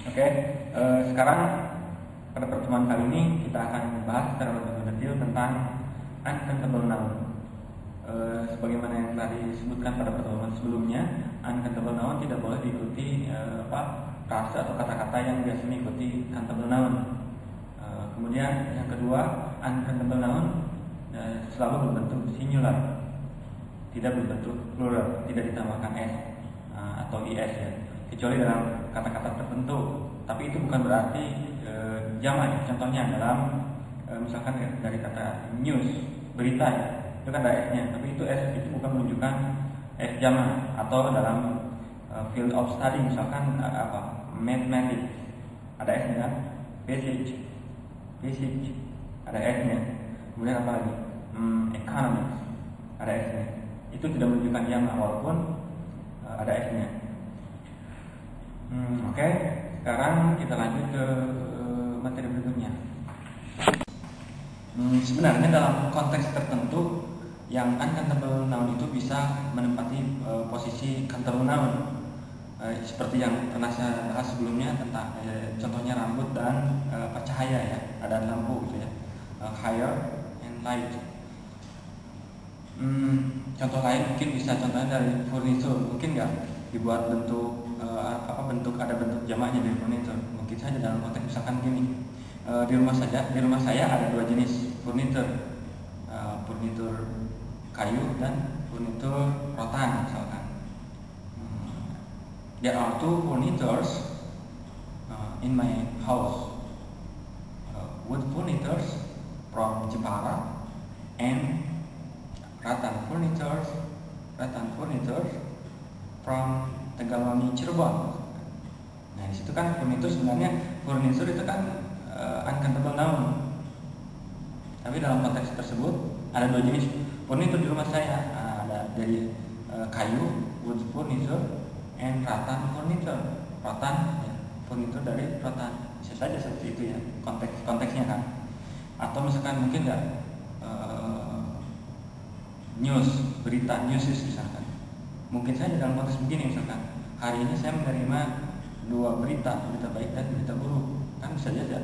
Oke, sekarang pada pertemuan kali ini kita akan membahas secara lebih detail tentang uncountable noun. Sebagaimana yang telah disebutkan pada pertemuan sebelumnya, uncountable noun tidak boleh diikuti frase atau kata-kata yang biasa mengikuti countable noun. Kemudian yang kedua, uncountable noun selalu berbentuk singular, tidak berbentuk plural, tidak ditambahkan s atau is ya, kecuali dalam kata-kata tertentu. Tapi itu bukan berarti jamak. Contohnya dalam misalkan dari kata news, berita ya, itu kan ada s-nya, tapi itu s itu bukan menunjukkan s jamak. Atau dalam field of study misalkan mathematics, ada s-nya kan, physics ada s-nya. Kemudian apa lagi, economics ada s-nya, itu tidak menunjukkan jamak walaupun ada s-nya. Oke, sekarang kita lanjut ke materi berikutnya. Sebenarnya dalam konteks tertentu yang uncountable noun itu bisa menempati posisi countable noun, seperti yang pernah saya bahas sebelumnya tentang contohnya rambut dan cahaya ya, ada lampu gitu ya, higher and light. Contoh lain mungkin bisa contohnya dari furniture, mungkin nggak dibuat bentuk ada bentuk jamaknya dari furniture. Mungkin saja dalam konteks misalkan gini, di rumah saya ada dua jenis furniture, furniture kayu dan furniture rotan misalkan. There are two furnitures in my house, wood furnitures from Jepara and rattan furnitures from Tegalwangi Cirebon. Nah di situ kan furniture sebenarnya furniture itu kan uncountable noun. Tapi dalam konteks tersebut ada dua jenis furniture di rumah saya, ada dari kayu wood furniture and rattan furniture. Rattan ya, furniture dari rattan. Bisa saja seperti itu ya konteksnya kan. Atau misalkan mungkin nggak news, berita, newses misalkan. Mungkin saja dalam konteks begini, misalkan hari ini saya menerima dua berita baik dan berita buruk. Kan bisa saja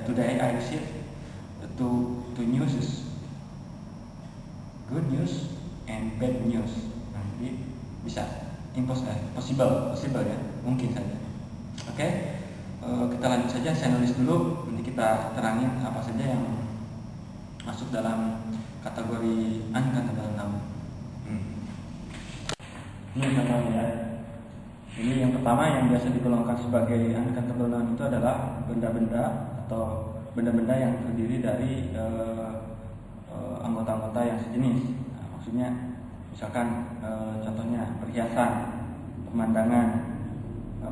today I received two news, good news and bad news. Nah, jadi bisa possible ya, mungkin saja. Oke, kita lanjut saja. Saya nulis dulu, nanti kita terangin apa saja yang masuk dalam kategori uncountable noun. Ini contohnya ya. Ini yang pertama yang biasa digolongkan sebagai uncountable noun itu adalah benda-benda atau benda-benda yang terdiri dari anggota-anggota yang sejenis. Nah, maksudnya misalkan contohnya perhiasan, pemandangan,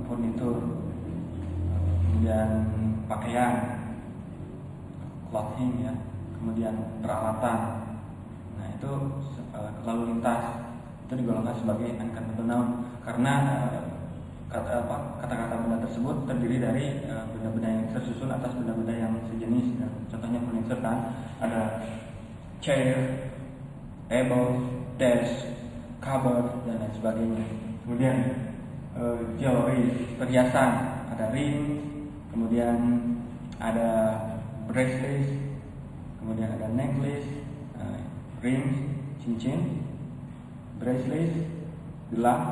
furnitur, kemudian pakaian, clothing ya, kemudian peralatan. Nah itu lalu lintas itu digolongkan sebagai uncountable noun karena kata-kata benda tersebut terdiri dari benda-benda yang tersusun atas benda-benda yang sejenis. Dan contohnya furniture kan ada chair, table, desk, cupboard dan lain sebagainya. Kemudian jewelry, perhiasan, ada ring, kemudian ada bracelet, kemudian ada necklace, ring, cincin, bracelet, gelang,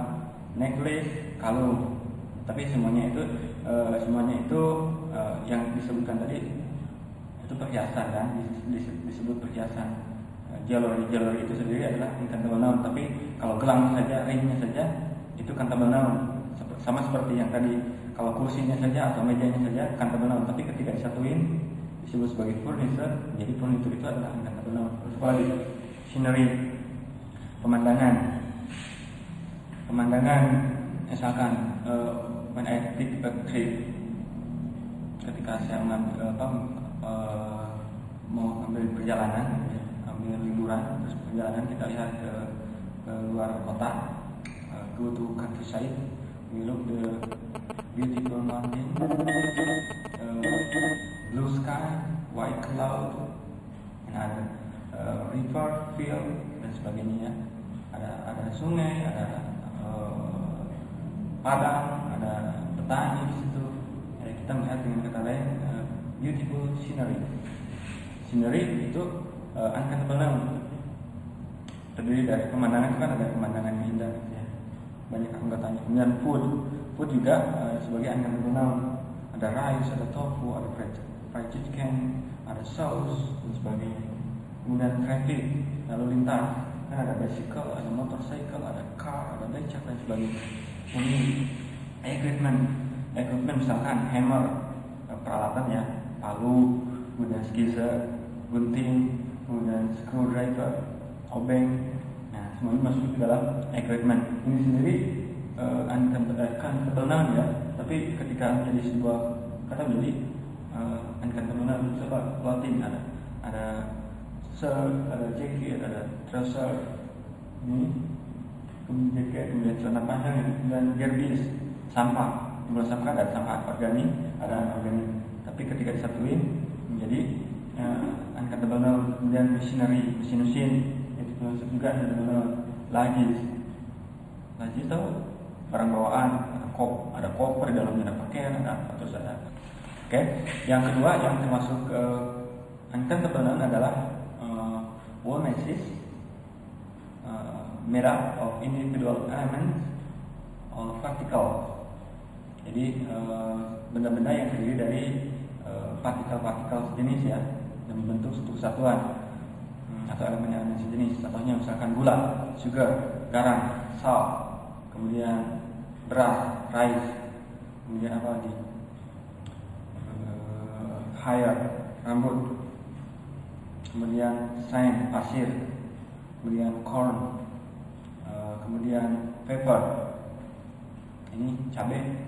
necklace, kalung. Tapi semuanya itu yang disebutkan tadi itu perhiasan kan, disebut perhiasan. Jewelry itu sendiri adalah uncountable noun. Tapi kalau gelang saja, ringnya saja itu countable noun. Sama seperti yang tadi, kalau kursinya saja atau mejanya saja countable noun. Tapi ketika disatuin disebut sebagai furniture, jadi furniture itu adalah uncountable noun. Terus apa lagi? Scenery, pemandangan misalkan when I take a trip, ketika saya mau ambil perjalanan, ambil liburan, terus perjalanan kita lihat ke luar kota, go to countryside, we look the beautiful mountain, blue sky, white cloud, and ada river, field dan sebagainya. Ada sungai, ada padang, ada petani di situ, kita melihat dengan kata lain beautiful scenery. Scenery itu uncountable noun, terdiri dari pemandangan. Itu kan ada pemandangan yang indah ya, banyak anggotanya. Kemudian food juga sebagai uncountable noun. Ada rice, ada tofu, ada fried chicken, ada sauce dan sebagainya. Kemudian traffic, lalu lintas, kan ada bicycle, ada motorcycle, ada car, ada becak dan sebagainya. Kemudian equipment misalkan hammer, peralatan ya, palu, kemudian skizzer, gunting, kemudian screwdriver, obeng. Nah, semuanya masuk ke dalam equipment. Ini sendiri uncountable noun ya, tapi ketika menjadi sebuah kata menjadi uncountable noun. Coba clothing, ada shirt, ada jacket, ada trouser, ini kemudian jaket, kemudian celana panjang, kemudian garbage, sampah. Jumlah sampah ada sampah organik, ada anorganik. Tapi ketika disatuin menjadi uncountable noun. Kemudian machinery, mesin itu juga uncountable noun. Luggage itu barang bawaan, ada koper, di dalamnya ada pakaian, ada terus ada. Oke. Yang kedua yang termasuk uncountable noun adalah whole masses made up of individual elements or particles. Jadi benda-benda yang terdiri dari partikel-partikel sejenis ya, dan membentuk suatu kesatuan atau elemen-elemen sejenis. Contohnya misalkan gula, sugar, garam, salt, kemudian beras, rice, kemudian apa lagi? Hair, rambut, kemudian sand, pasir, kemudian corn, kemudian pepper, ini cabai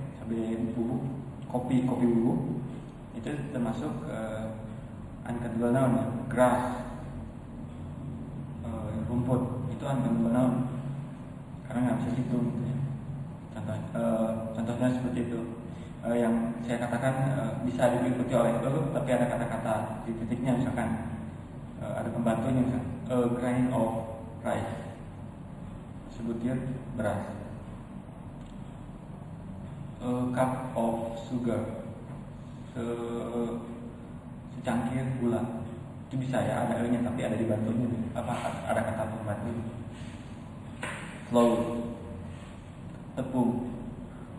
bubuk, kopi bubuk, itu termasuk uncountable noun ya. Grass, rumput, itu uncountable noun karena nggak bisa dihitung gitu ya. Contohnya seperti itu. Yang saya katakan bisa diikuti oleh tapi ada kata-kata di titiknya, misalkan ada pembantunya, misalkan a grain of rice, sebutir beras. A cup of sugar, secangkir gula. Itu bisa ya, ada e-nya tapi ada dibantunya, ada kata pembantu. Flour, tepung,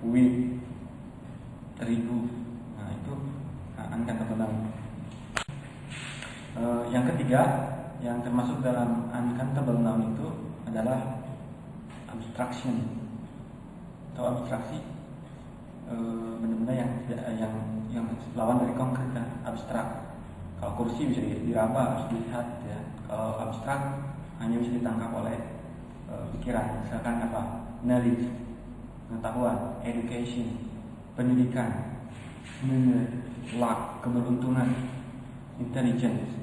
wheat, terigu. Nah, itu uncountable noun. Yang ketiga yang termasuk dalam uncountable noun itu adalah abstraction atau abstraksi. Benda-benda yang lawan dari konkret kan, abstrak. Kalau kursi bisa diraba, bisa dilihat ya. Kalau abstrak hanya bisa ditangkap oleh pikiran. Misalkan apa? Knowledge, pengetahuan, education, pendidikan, luck, keberuntungan, intelligence,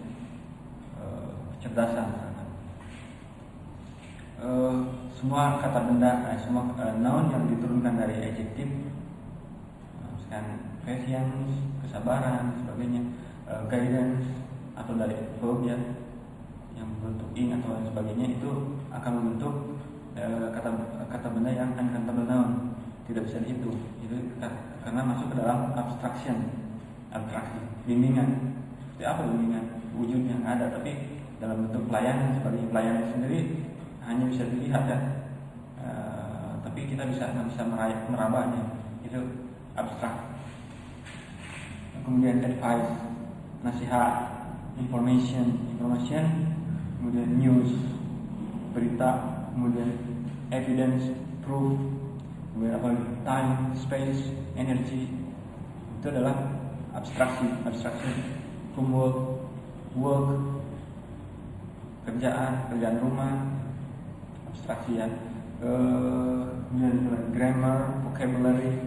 kecerdasan. Semua kata benda, semua noun yang diturunkan dari adjektif, misalkan patience, kesabaran, sebagainya, guidance, atau dari verb ya, yang berbentuk ing atau lain sebagainya, itu akan membentuk kata benda yang uncountable noun, tidak bisa dihitung. Itu karena masuk ke dalam abstraksi, bimbingan. Seperti apa bimbingan? Wujudnya ada, tapi dalam bentuk pelayanan. Sebagai pelayanan sendiri hanya bisa dilihat ya, tapi kita bisa merabanya. Itu abstrak. Kemudian advice, nasihat, information, kemudian news, berita, kemudian evidence, proof, kemudian apa? Time, space, energy. Itu adalah abstraksi. Homework, work, kerjaan rumah, abstraksi ya. Kemudian grammar, vocabulary.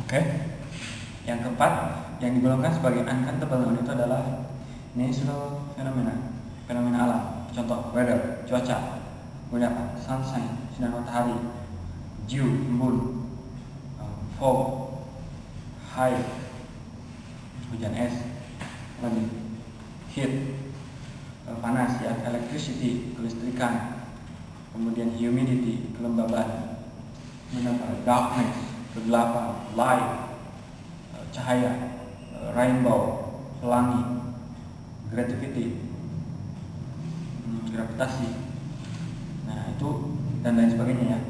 Oke. Yang keempat yang digolongkan sebagai uncountable noun itu adalah natural fenomena alam. Contoh weather, cuaca. Kemudian apa? Sunshine, sinar matahari. Dew, embun. Fog, hail, hujan es. Lagi heat, panas ya. Electricity, kelistrikan. Kemudian humidity, kelembaban. Kemudian darkness, kegelapan. Light, cahaya, rainbow, pelangi, gravity, gravitasi. Nah itu dan lain sebagainya ya.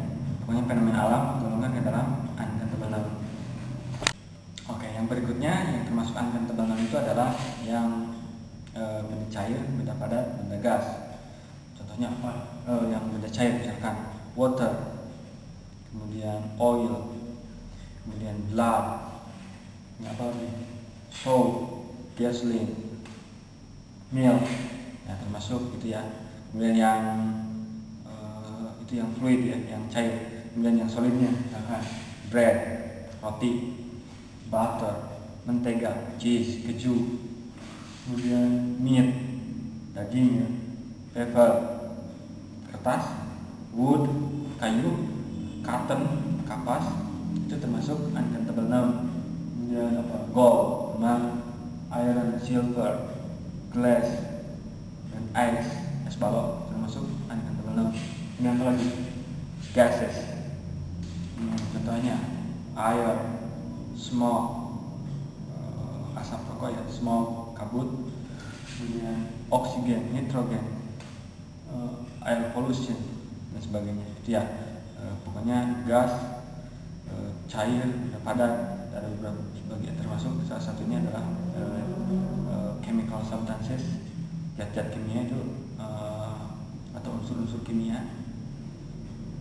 Pokoknya fenomena alam golongan ke dalam uncountable noun. Oke, yang berikutnya yang termasuk uncountable noun itu adalah yang benda cair, benda padat, benda gas. Contohnya apa? Yang benda cair misalkan water, kemudian oil, kemudian blood, apa lagi? Salt, gasoline, milk, ya termasuk gitu ya. Kemudian yang itu yang fluid ya, yang cair. Kemudian yang solidnya, misalkan bread, roti, butter, mentega, cheese, keju. Kemudian meat, daging ya, paper, kertas, wood, kayu, cotton, kapas, itu termasuk uncountable noun. Kemudian apa? Gold, emas, iron, silver, glass, dan ice, es balok, termasuk uncountable noun. Ini apa lagi? Gases, contohnya air, smoke, asap rokok ya, smoke, kabut, kemudian oksigen, nitrogen, air pollution dan sebagainya. Itu ya, pokoknya gas, cair, padat, ada beberapa sebagian, termasuk salah satunya adalah chemical substances, zat-zat kimia itu atau unsur-unsur kimia,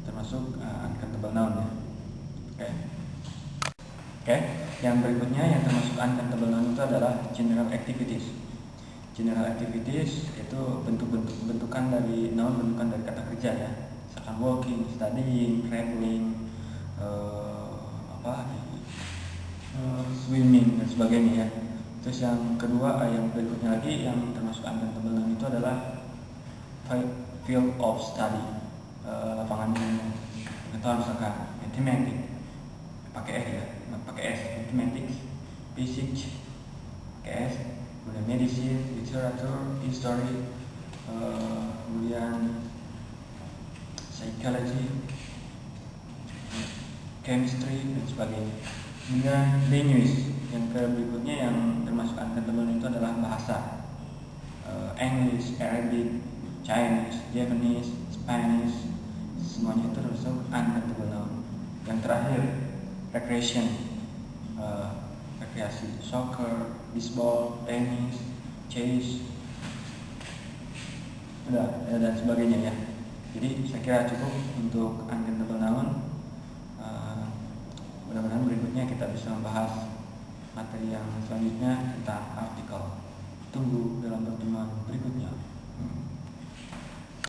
termasuk uncountable noun ya. Oke, yang berikutnya yang termasuk uncountable noun itu adalah general activities. General activities itu bentukan dari noun, bentukan dari kata kerja ya. Misalkan working, studying, traveling, swimming dan sebagainya ya. Terus yang kedua, yang berikutnya lagi yang termasuk uncountable noun itu adalah field of study, lapangan ilmu. Contoh misalkan mathematics, pakai S ya, pakai S, mathematics, physics, pakai S, kemudian medicine, literature, history, kemudian psychology, chemistry dan sebagainya. Kemudian language, yang berikutnya yang termasuk uncountable itu adalah bahasa, English, Arabic, Chinese, Japanese, Spanish, semuanya itu termasuk uncountable noun. Yang terakhir recreation, rekreasi, soccer, baseball, tenis, chess, dan sebagainya ya. Jadi saya kira cukup untuk uncountable noun. Mudah-mudahan berikutnya kita bisa membahas materi yang selanjutnya tentang artikel. Tunggu dalam pertemuan berikutnya.